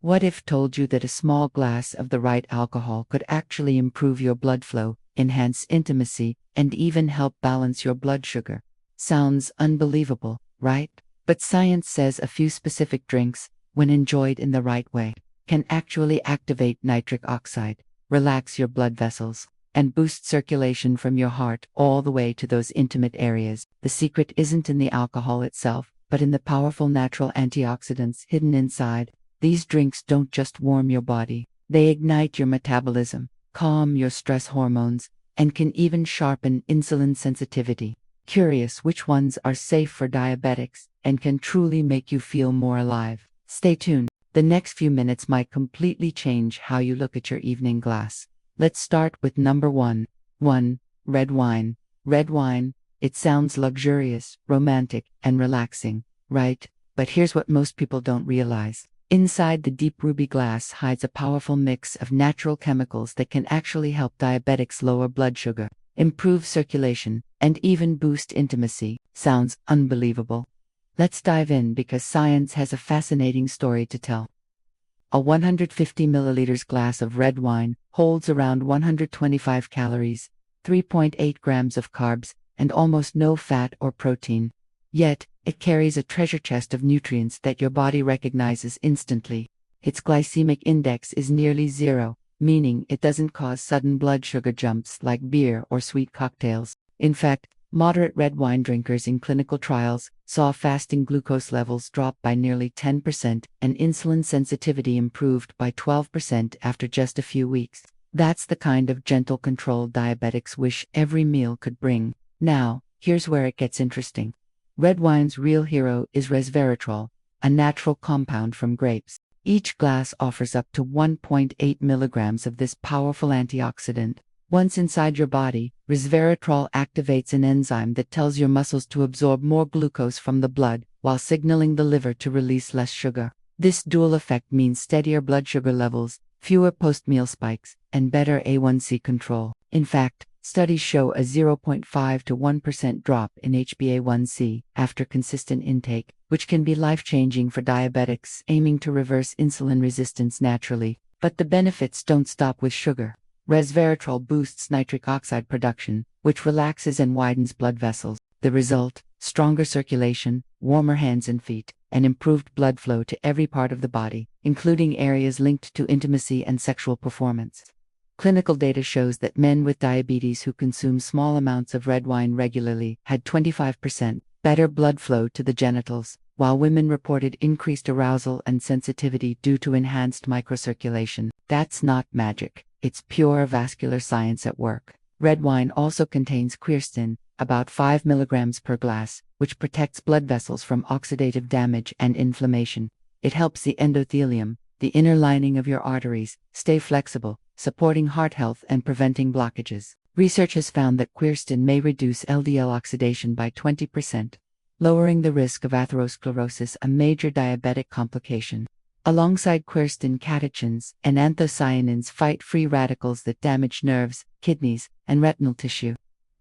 What if told you that a small glass of the right alcohol could actually improve your blood flow, enhance intimacy, and even help balance your blood sugar? Sounds unbelievable, right? But science says a few specific drinks, when enjoyed in the right way, can actually activate nitric oxide, relax your blood vessels, and boost circulation from your heart all the way to those intimate areas. The secret isn't in the alcohol itself, but in the powerful natural antioxidants hidden inside. These drinks don't just warm your body, they ignite your metabolism, calm your stress hormones, and can even sharpen insulin sensitivity. Curious which ones are safe for diabetics and can truly make you feel more alive? Stay tuned. The next few minutes might completely change how you look at your evening glass. Let's start with number 1. 1. Red wine. Red wine. It sounds luxurious, romantic, and relaxing, right? But here's what most people don't realize. Inside the deep ruby glass hides a powerful mix of natural chemicals that can actually help diabetics lower blood sugar, improve circulation, and even boost intimacy. Sounds unbelievable. Let's dive in because science has a fascinating story to tell. A 150 milliliters glass of red wine holds around 125 calories, 3.8 grams of carbs, and almost no fat or protein. Yet, it carries a treasure chest of nutrients that your body recognizes instantly. Its glycemic index is nearly zero, meaning it doesn't cause sudden blood sugar jumps like beer or sweet cocktails. In fact, moderate red wine drinkers in clinical trials saw fasting glucose levels drop by nearly 10% and insulin sensitivity improved by 12% after just a few weeks. That's the kind of gentle control diabetics wish every meal could bring. Now, here's where it gets interesting. Red wine's real hero is resveratrol, a natural compound from grapes. Each glass offers up to 1.8 milligrams of this powerful antioxidant. Once inside your body, resveratrol activates an enzyme that tells your muscles to absorb more glucose from the blood, while signaling the liver to release less sugar. This dual effect means steadier blood sugar levels, fewer post-meal spikes, and better A1C control. In fact, studies show a 0.5 to 1% drop in HbA1c after consistent intake, which can be life-changing for diabetics aiming to reverse insulin resistance naturally. But the benefits don't stop with sugar. Resveratrol boosts nitric oxide production, which relaxes and widens blood vessels. The result: stronger circulation, warmer hands and feet, and improved blood flow to every part of the body, including areas linked to intimacy and sexual performance. Clinical data shows that men with diabetes who consume small amounts of red wine regularly had 25% better blood flow to the genitals, while women reported increased arousal and sensitivity due to enhanced microcirculation. That's not magic. It's pure vascular science at work. Red wine also contains quercetin, about 5 milligrams per glass, which protects blood vessels from oxidative damage and inflammation. It helps the endothelium, the inner lining of your arteries, stay flexible, supporting heart health and preventing blockages. Research has found that quercetin may reduce LDL oxidation by 20%, lowering the risk of atherosclerosis, a major diabetic complication. Alongside quercetin, catechins and anthocyanins fight free radicals that damage nerves, kidneys, and retinal tissue.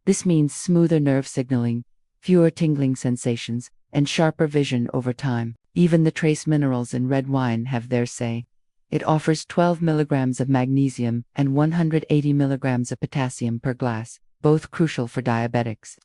This means smoother nerve signaling, fewer tingling sensations, and sharper vision over time. Even the trace minerals in red wine have their say. It offers 12 milligrams of magnesium and 180 milligrams of potassium per glass, both crucial for diabetics.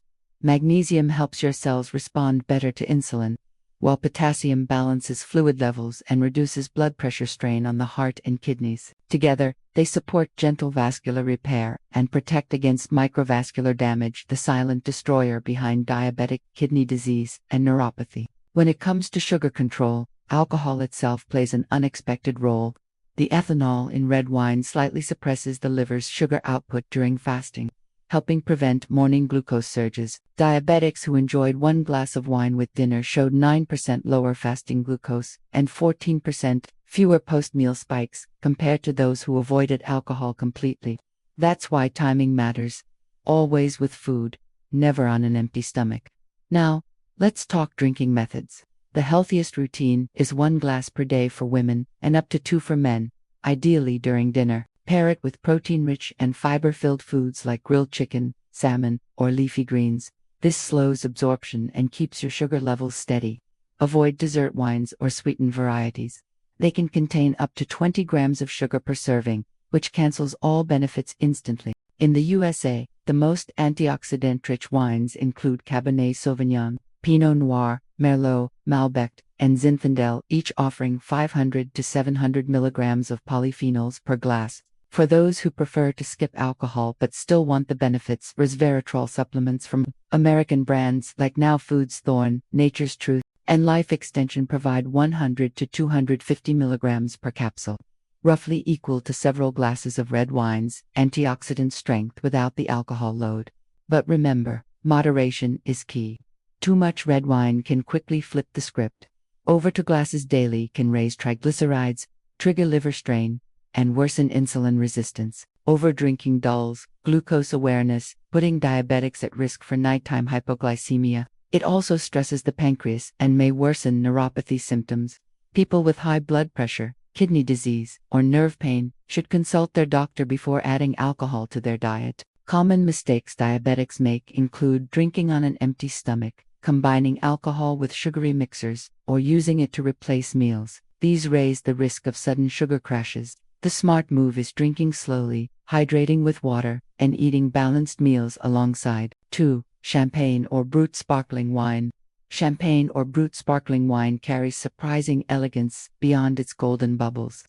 Magnesium helps your cells respond better to insulin, while potassium balances fluid levels and reduces blood pressure strain on the heart and kidneys. Together, they support gentle vascular repair and protect against microvascular damage, the silent destroyer behind diabetic kidney disease and neuropathy. When it comes to sugar control, alcohol itself plays an unexpected role. The ethanol in red wine slightly suppresses the liver's sugar output during fasting, helping prevent morning glucose surges. Diabetics who enjoyed one glass of wine with dinner showed 9% lower fasting glucose and 14% fewer post-meal spikes compared to those who avoided alcohol completely. That's why timing matters. Always with food, never on an empty stomach. Now, let's talk drinking methods. The healthiest routine is 1 glass per day for women and up to 2 for men, ideally during dinner. Pair it with protein-rich and fiber-filled foods like grilled chicken, salmon, or leafy greens. This slows absorption and keeps your sugar levels steady. Avoid dessert wines or sweetened varieties. They can contain up to 20 grams of sugar per serving, which cancels all benefits instantly. In the USA, the most antioxidant-rich wines include Cabernet Sauvignon, Pinot Noir, Merlot, Malbec, and Zinfandel, each offering 500 to 700 milligrams of polyphenols per glass. For those who prefer to skip alcohol but still want the benefits, resveratrol supplements from American brands like Now Foods, Thorne, Nature's Truth, and Life Extension provide 100 to 250 milligrams per capsule, roughly equal to several glasses of red wine's antioxidant strength without the alcohol load. But remember, moderation is key. Too much red wine can quickly flip the script. Over 2 glasses daily can raise triglycerides, trigger liver strain, and worsen insulin resistance. Overdrinking dulls glucose awareness, putting diabetics at risk for nighttime hypoglycemia. It also stresses the pancreas and may worsen neuropathy symptoms. People with high blood pressure, kidney disease, or nerve pain should consult their doctor before adding alcohol to their diet. Common mistakes diabetics make include drinking on an empty stomach, combining alcohol with sugary mixers, or using it to replace meals. These raise the risk of sudden sugar crashes. The smart move is drinking slowly, hydrating with water, and eating balanced meals alongside. 2. Champagne or Brut sparkling wine. Champagne or Brut sparkling wine carries surprising elegance beyond its golden bubbles.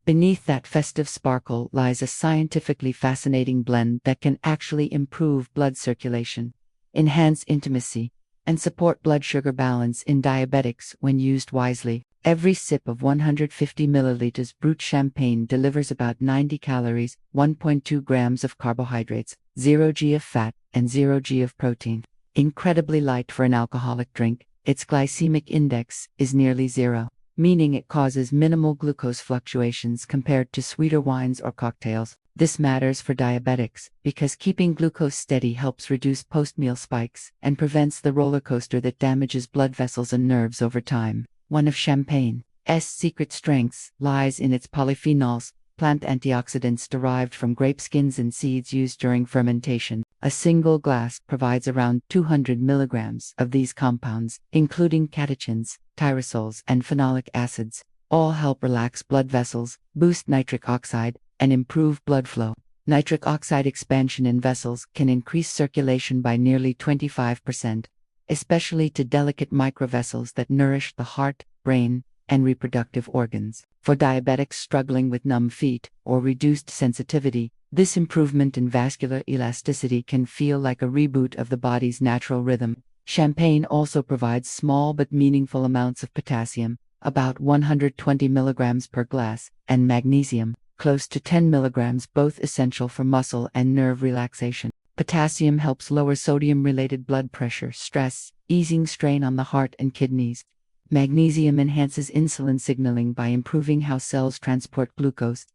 Beneath that festive sparkle lies a scientifically fascinating blend that can actually improve blood circulation, enhance intimacy, and support blood sugar balance in diabetics when used wisely. Every sip of 150 milliliters Brut champagne delivers about 90 calories, 1.2 grams of carbohydrates, 0 g of fat, and 0 g of protein. Incredibly light for an alcoholic drink, its glycemic index is nearly 0, meaning it causes minimal glucose fluctuations compared to sweeter wines or cocktails. This matters for diabetics because keeping glucose steady helps reduce post-meal spikes and prevents the roller coaster that damages blood vessels and nerves over time. One of champagne's secret strengths lies in its polyphenols, plant antioxidants derived from grape skins and seeds used during fermentation. A single glass provides around 200 milligrams of these compounds, including catechins, tyrosols, and phenolic acids. All help relax blood vessels, boost nitric oxide, and improve blood flow. Nitric oxide expansion in vessels can increase circulation by nearly 25%. Especially to delicate microvessels that nourish the heart, brain, and reproductive organs. For diabetics struggling with numb feet or reduced sensitivity, this improvement in vascular elasticity can feel like a reboot of the body's natural rhythm. Champagne also provides small but meaningful amounts of potassium, about 120 milligrams per glass, and magnesium, close to 10 milligrams, both essential for muscle and nerve relaxation. Potassium helps lower sodium-related blood pressure, stress, easing strain on the heart and kidneys. Magnesium enhances insulin signaling by improving how cells transport glucose.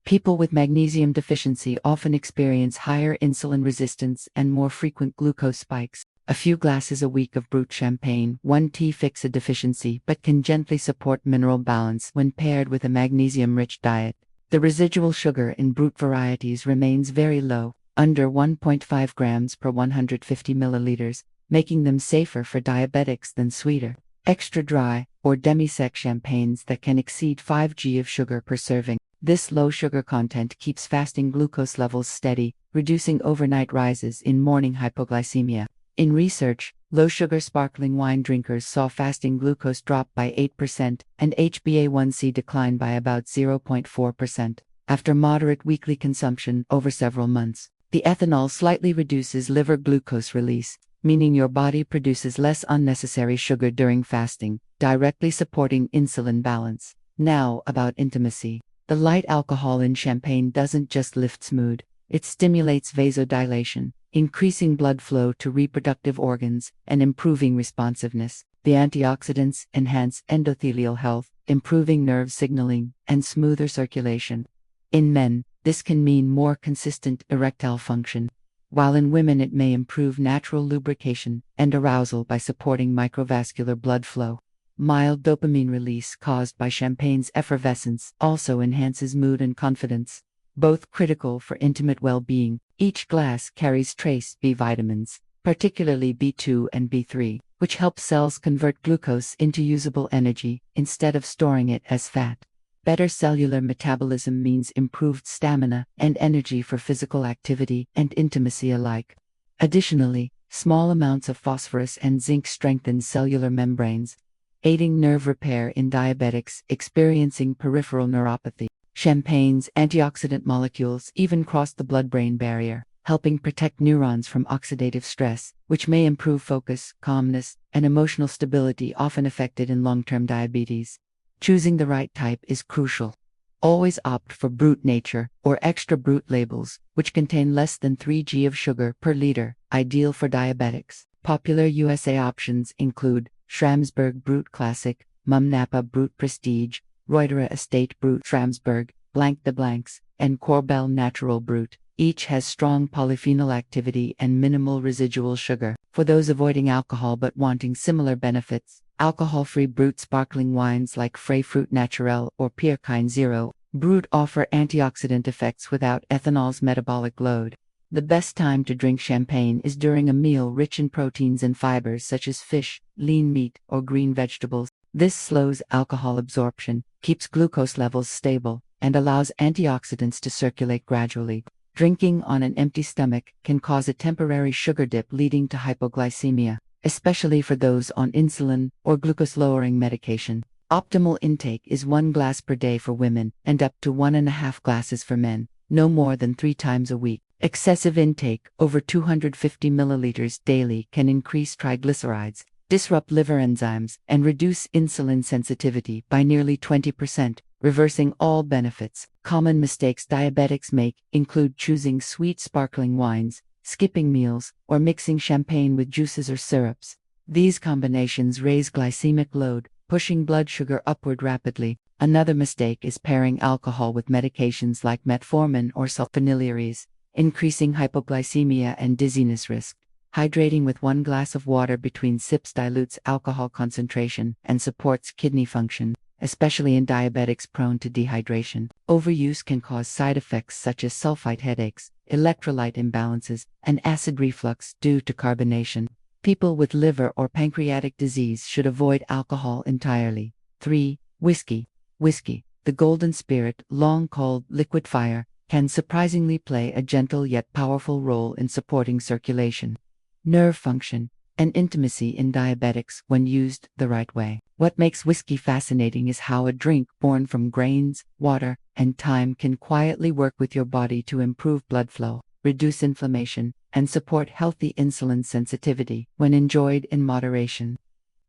People with magnesium deficiency often experience higher insulin resistance and more frequent glucose spikes. A few glasses a week of Brut champagne won't fix a deficiency but can gently support mineral balance when paired with a magnesium-rich diet. The residual sugar in Brut varieties remains very low, under 1.5 grams per 150 milliliters, making them safer for diabetics than sweeter, extra dry, or demi-sec champagnes that can exceed 5 g of sugar per serving. This low sugar content keeps fasting glucose levels steady, reducing overnight rises in morning hypoglycemia. In research, low-sugar sparkling wine drinkers saw fasting glucose drop by 8% and HbA1c decline by about 0.4% after moderate weekly consumption over several months. The ethanol slightly reduces liver glucose release, meaning your body produces less unnecessary sugar during fasting, directly supporting insulin balance. Now about intimacy. The light alcohol in champagne doesn't just lift mood, it stimulates vasodilation, increasing blood flow to reproductive organs and improving responsiveness. The antioxidants enhance endothelial health, improving nerve signaling and smoother circulation. In men, this can mean more consistent erectile function, while in women it may improve natural lubrication and arousal by supporting microvascular blood flow. Mild dopamine release caused by champagne's effervescence also enhances mood and confidence, both critical for intimate well-being. Each glass carries trace B vitamins, particularly B2 and B3, which help cells convert glucose into usable energy instead of storing it as fat. Better cellular metabolism means improved stamina and energy for physical activity and intimacy alike. Additionally, small amounts of phosphorus and zinc strengthen cellular membranes, aiding nerve repair in diabetics experiencing peripheral neuropathy. Champagne's antioxidant molecules even cross the blood-brain barrier, helping protect neurons from oxidative stress, which may improve focus, calmness, and emotional stability often affected in long-term diabetes. Choosing the right type is crucial. Always opt for brute nature or extra brute labels, which contain less than 3 g of sugar per liter, ideal for diabetics. Popular USA options include Schramsberg Brut Classic, Mum Napa Brut Prestige, Reutera Estate Brut Schramsberg, Blank de Blancs, and Corbel Natural Brut. Each has strong polyphenol activity and minimal residual sugar. For those avoiding alcohol but wanting similar benefits, alcohol-free Brut sparkling wines like Fray Fruit Naturel or Pierkind Zero Brut offer antioxidant effects without ethanol's metabolic load. The best time to drink champagne is during a meal rich in proteins and fibers such as fish, lean meat, or green vegetables. This slows alcohol absorption, keeps glucose levels stable, and allows antioxidants to circulate gradually. Drinking on an empty stomach can cause a temporary sugar dip leading to hypoglycemia, especially for those on insulin or glucose-lowering medication. Optimal intake is 1 glass per day for women and up to 1.5 glasses for men, no more than 3 times a week. Excessive intake, over 250 milliliters daily, can increase triglycerides, disrupt liver enzymes, and reduce insulin sensitivity by nearly 20%, reversing all benefits. Common mistakes diabetics make include choosing sweet sparkling wines, skipping meals, or mixing champagne with juices or syrups. These combinations raise glycemic load, pushing blood sugar upward rapidly. Another mistake is pairing alcohol with medications like metformin or sulfonylureas, increasing hypoglycemia and dizziness risk. Hydrating with 1 glass of water between sips dilutes alcohol concentration and supports kidney function, especially in diabetics prone to dehydration. Overuse can cause side effects such as sulfite headaches, electrolyte imbalances, and acid reflux due to carbonation. People with liver or pancreatic disease should avoid alcohol entirely. 3. Whiskey. Whiskey, the golden spirit, long called liquid fire, can surprisingly play a gentle yet powerful role in supporting circulation, nerve function, and intimacy in diabetics when used the right way. What makes whiskey fascinating is how a drink born from grains, water, and thyme can quietly work with your body to improve blood flow, reduce inflammation, and support healthy insulin sensitivity when enjoyed in moderation.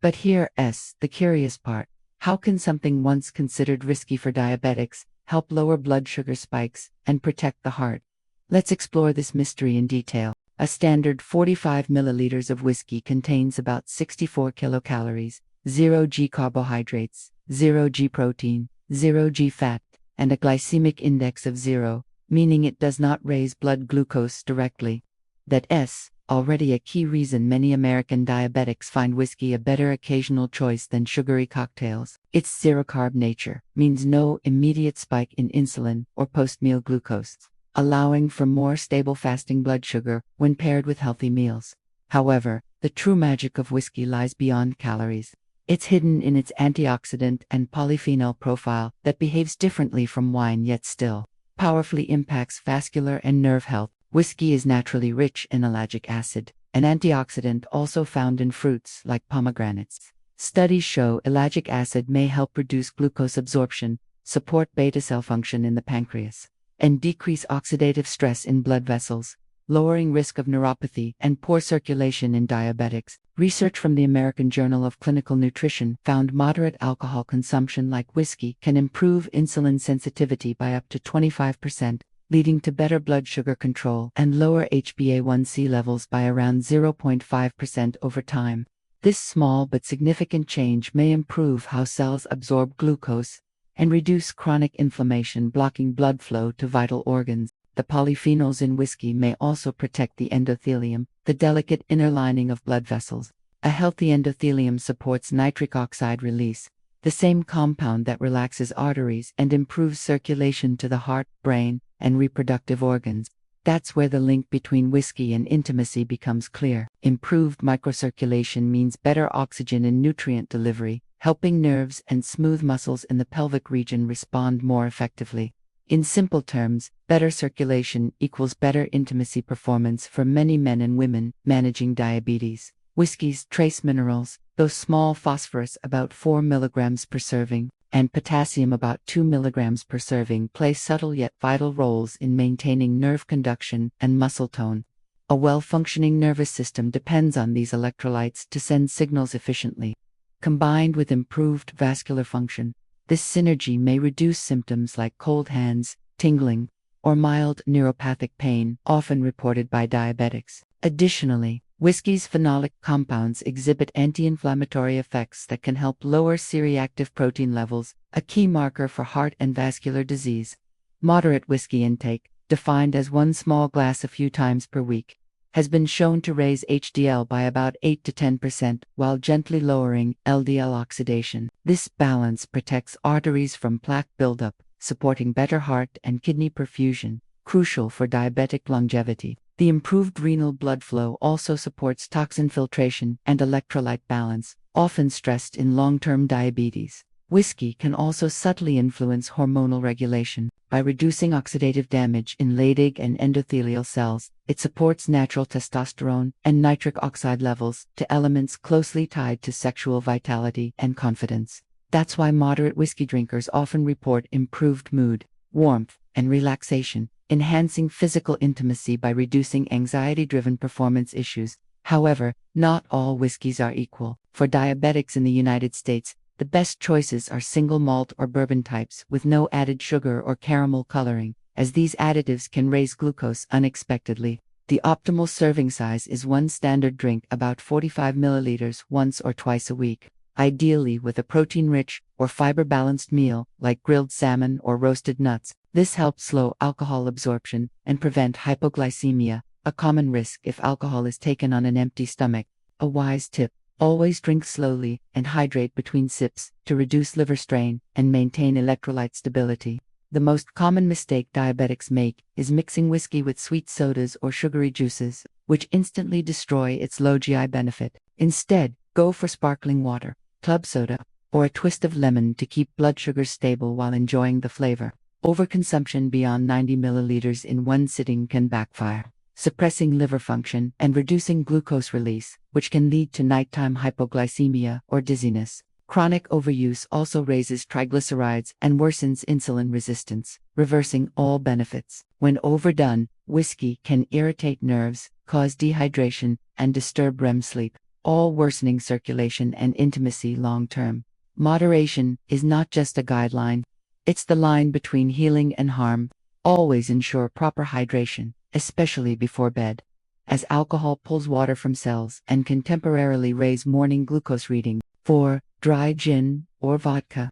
But here's the curious part. How can something once considered risky for diabetics help lower blood sugar spikes and protect the heart? Let's explore this mystery in detail. A standard 45 milliliters of whiskey contains about 64 kilocalories, 0 g carbohydrates, 0 g protein, 0 g fat, and a glycemic index of 0, meaning it does not raise blood glucose directly. That's already a key reason many American diabetics find whiskey a better occasional choice than sugary cocktails. Its zero-carb nature means no immediate spike in insulin or post-meal glucose, allowing for more stable fasting blood sugar when paired with healthy meals. However, the true magic of whiskey lies beyond calories. It's hidden in its antioxidant and polyphenol profile that behaves differently from wine yet still powerfully impacts vascular and nerve health. Whiskey is naturally rich in ellagic acid, an antioxidant also found in fruits like pomegranates. Studies show ellagic acid may help reduce glucose absorption, support beta cell function in the pancreas, and decrease oxidative stress in blood vessels, lowering risk of neuropathy and poor circulation in diabetics. Research from the American Journal of Clinical Nutrition found moderate alcohol consumption like whiskey can improve insulin sensitivity by up to 25%, leading to better blood sugar control and lower HbA1c levels by around 0.5% over time. This small but significant change may improve how cells absorb glucose and reduce chronic inflammation, blocking blood flow to vital organs. The polyphenols in whiskey may also protect the endothelium, the delicate inner lining of blood vessels. A healthy endothelium supports nitric oxide release, the same compound that relaxes arteries and improves circulation to the heart, brain, and reproductive organs. That's where the link between whiskey and intimacy becomes clear. Improved microcirculation means better oxygen and nutrient delivery, helping nerves and smooth muscles in the pelvic region respond more effectively. In simple terms, better circulation equals better intimacy performance for many men and women managing diabetes. Whiskey's trace minerals, those small phosphorus about 4 milligrams per serving, and potassium about 2 milligrams per serving play subtle yet vital roles in maintaining nerve conduction and muscle tone. A well-functioning nervous system depends on these electrolytes to send signals efficiently. Combined with improved vascular function, this synergy may reduce symptoms like cold hands, tingling, or mild neuropathic pain, often reported by diabetics. Additionally, whiskey's phenolic compounds exhibit anti-inflammatory effects that can help lower C-reactive protein levels, a key marker for heart and vascular disease. Moderate whiskey intake, defined as one small glass a few times per week, has been shown to raise HDL by about 8 to 10% while gently lowering LDL oxidation. This balance protects arteries from plaque buildup, supporting better heart and kidney perfusion, crucial for diabetic longevity. The improved renal blood flow also supports toxin filtration and electrolyte balance, often stressed in long-term diabetes. Whiskey can also subtly influence hormonal regulation. By reducing oxidative damage in Leydig and endothelial cells, it supports natural testosterone and nitric oxide levels to elements closely tied to sexual vitality and confidence. That's why moderate whiskey drinkers often report improved mood, warmth, and relaxation, enhancing physical intimacy by reducing anxiety-driven performance issues. However, not all whiskeys are equal. For diabetics in the United States, the best choices are single malt or bourbon types with no added sugar or caramel coloring, as these additives can raise glucose unexpectedly. The optimal serving size is one standard drink, about 45 milliliters once or twice a week, ideally with a protein-rich or fiber-balanced meal like grilled salmon or roasted nuts. This helps slow alcohol absorption and prevent hypoglycemia, a common risk if alcohol is taken on an empty stomach. A wise tip: always drink slowly and hydrate between sips to reduce liver strain and maintain electrolyte stability. The most common mistake diabetics make is mixing whiskey with sweet sodas or sugary juices, which instantly destroy its low GI benefit. Instead, go for sparkling water, club soda, or a twist of lemon to keep blood sugar stable while enjoying the flavor. Overconsumption beyond 90 milliliters in one sitting can backfire, suppressing liver function and reducing glucose release, which can lead to nighttime hypoglycemia or dizziness. Chronic overuse also raises triglycerides and worsens insulin resistance, reversing all benefits. When overdone, whiskey can irritate nerves, cause dehydration, and disturb REM sleep, all worsening circulation and intimacy long-term. Moderation is not just a guideline, it's the line between healing and harm. Always ensure proper hydration, especially before bed, as alcohol pulls water from cells and can temporarily raise morning glucose reading. 4. Dry gin or vodka.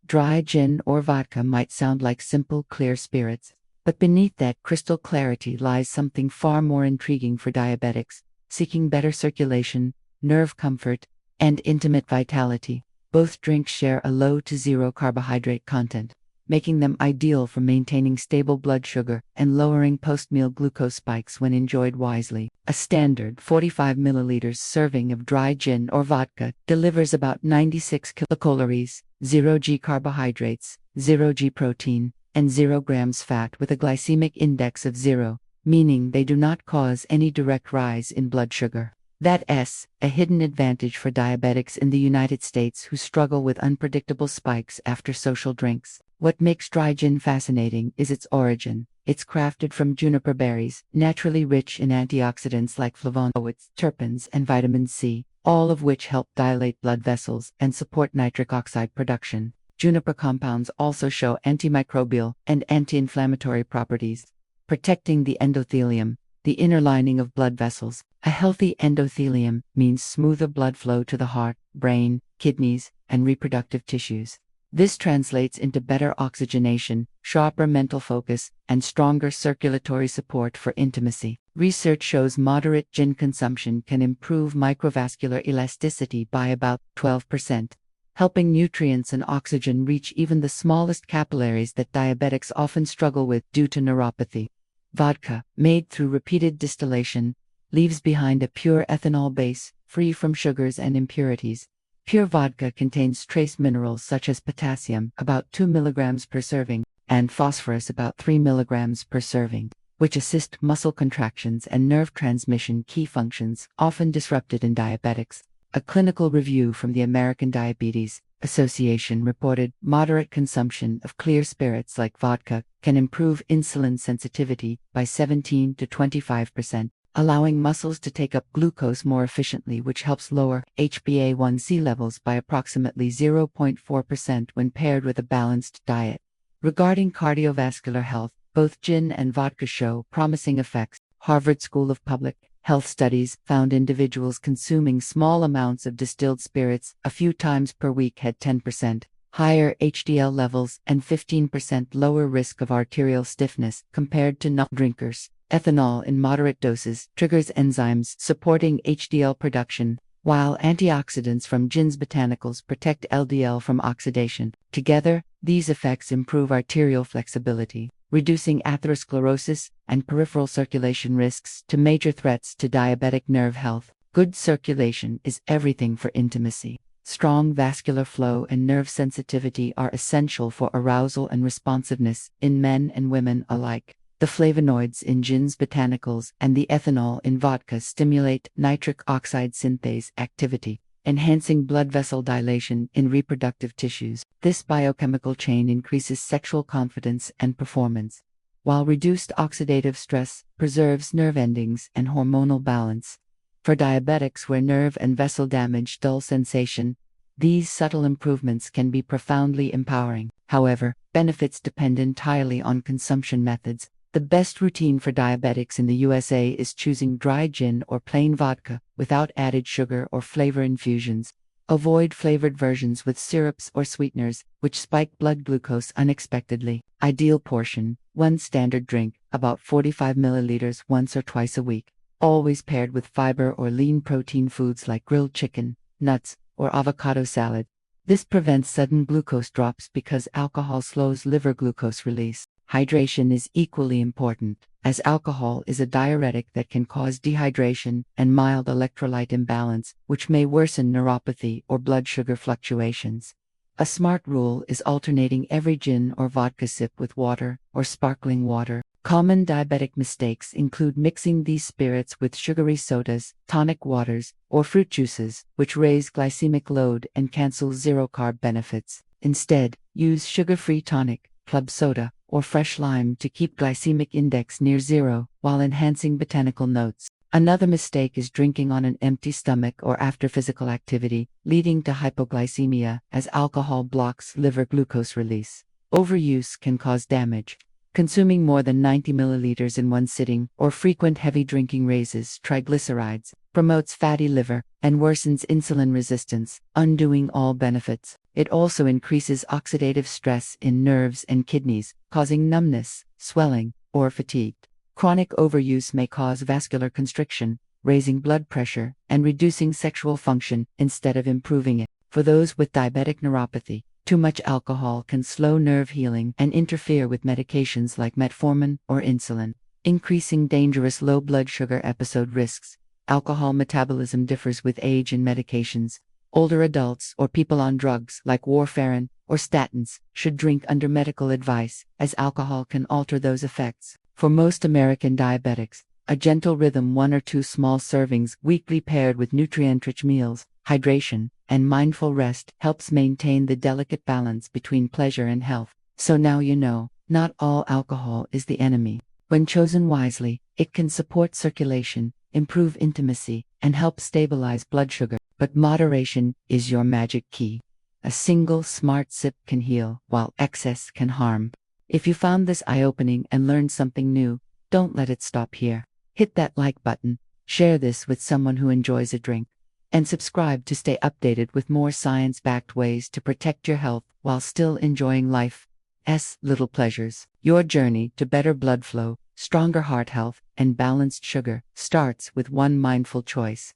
Dry gin or vodka might sound like simple, clear spirits, but beneath that crystal clarity lies something far more intriguing for diabetics seeking better circulation, nerve comfort, and intimate vitality. Both drinks share a low to zero carbohydrate content, making them ideal for maintaining stable blood sugar and lowering post-meal glucose spikes when enjoyed wisely. A standard 45 milliliters serving of dry gin or vodka delivers about 96 kilocalories, 0 g carbohydrates, 0 g protein, and 0 grams fat with a glycemic index of 0, meaning they do not cause any direct rise in blood sugar. That's a hidden advantage for diabetics in the United States who struggle with unpredictable spikes after social drinks. What makes dry gin fascinating is its origin. It's crafted from juniper berries, naturally rich in antioxidants like flavonoids, terpenes, and vitamin C, all of which help dilate blood vessels and support nitric oxide production. Juniper compounds also show antimicrobial and anti-inflammatory properties, protecting the endothelium, the inner lining of blood vessels. A healthy endothelium means smoother blood flow to the heart, brain, kidneys, and reproductive tissues. This translates into better oxygenation, sharper mental focus, and stronger circulatory support for intimacy. Research shows moderate gin consumption can improve microvascular elasticity by about 12%, helping nutrients and oxygen reach even the smallest capillaries that diabetics often struggle with due to neuropathy. Vodka, made through repeated distillation, leaves behind a pure ethanol base, free from sugars and impurities. Pure vodka contains trace minerals such as potassium, about 2 milligrams per serving, and phosphorus, about 3 milligrams per serving, which assist muscle contractions and nerve transmission, key functions often disrupted in diabetics. A clinical review from the American Diabetes Association reported moderate consumption of clear spirits like vodka can improve insulin sensitivity by 17 to 25%, allowing muscles to take up glucose more efficiently, which helps lower HbA1c levels by approximately 0.4% when paired with a balanced diet. Regarding cardiovascular health, both gin and vodka show promising effects. Harvard School of Public Health studies found individuals consuming small amounts of distilled spirits a few times per week had 10% higher HDL levels and 15% lower risk of arterial stiffness compared to non-drinkers. Ethanol in moderate doses triggers enzymes supporting HDL production, while antioxidants from gin's botanicals protect LDL from oxidation. Together, these effects improve arterial flexibility, reducing atherosclerosis and peripheral circulation risks to major threats to diabetic nerve health. Good circulation is everything for intimacy. Strong vascular flow and nerve sensitivity are essential for arousal and responsiveness in men and women alike. The flavonoids in gin's botanicals and the ethanol in vodka stimulate nitric oxide synthase activity, enhancing blood vessel dilation in reproductive tissues. This biochemical chain increases sexual confidence and performance, while reduced oxidative stress preserves nerve endings and hormonal balance. For diabetics where nerve and vessel damage dull sensation, these subtle improvements can be profoundly empowering. However, benefits depend entirely on consumption methods. The best routine for diabetics in the USA is choosing dry gin or plain vodka without added sugar or flavor infusions. Avoid flavored versions with syrups or sweeteners, which spike blood glucose unexpectedly. Ideal portion: 1 standard drink, about 45 milliliters once or twice a week, always paired with fiber or lean protein foods like grilled chicken, nuts, or avocado salad. This prevents sudden glucose drops because alcohol slows liver glucose release. Hydration is equally important, as alcohol is a diuretic that can cause dehydration and mild electrolyte imbalance, which may worsen neuropathy or blood sugar fluctuations. A smart rule is alternating every gin or vodka sip with water or sparkling water. Common diabetic mistakes include mixing these spirits with sugary sodas, tonic waters, or fruit juices, which raise glycemic load and cancel zero-carb benefits. Instead, use sugar-free tonic, club soda, or fresh lime to keep glycemic index near zero while enhancing botanical notes. Another mistake is drinking on an empty stomach or after physical activity, leading to hypoglycemia as alcohol blocks liver glucose release. Overuse can cause damage. Consuming more than 90 milliliters in one sitting or frequent heavy drinking raises triglycerides, promotes fatty liver, and worsens insulin resistance, undoing all benefits. It also increases oxidative stress in nerves and kidneys, causing numbness, swelling, or fatigue. Chronic overuse may cause vascular constriction, raising blood pressure, and reducing sexual function instead of improving it. For those with diabetic neuropathy, too much alcohol can slow nerve healing and interfere with medications like metformin or insulin, increasing dangerous low blood sugar episode risks. Alcohol metabolism differs with age and medications. Older adults or people on drugs like warfarin or statins should drink under medical advice, as alcohol can alter those effects. For most American diabetics, a gentle rhythm, 1 or 2 small servings weekly paired with nutrient-rich meals, hydration, and mindful rest helps maintain the delicate balance between pleasure and health. So now you know, not all alcohol is the enemy. When chosen wisely, it can support circulation, improve intimacy, and help stabilize blood sugar. But moderation is your magic key. A single smart sip can heal, while excess can harm. If you found this eye-opening and learned something new, don't let it stop here. Hit that like button, share this with someone who enjoys a drink, and subscribe to stay updated with more science-backed ways to protect your health while still enjoying life's little pleasures. Your journey to better blood flow, stronger heart health, and balanced sugar starts with one mindful choice.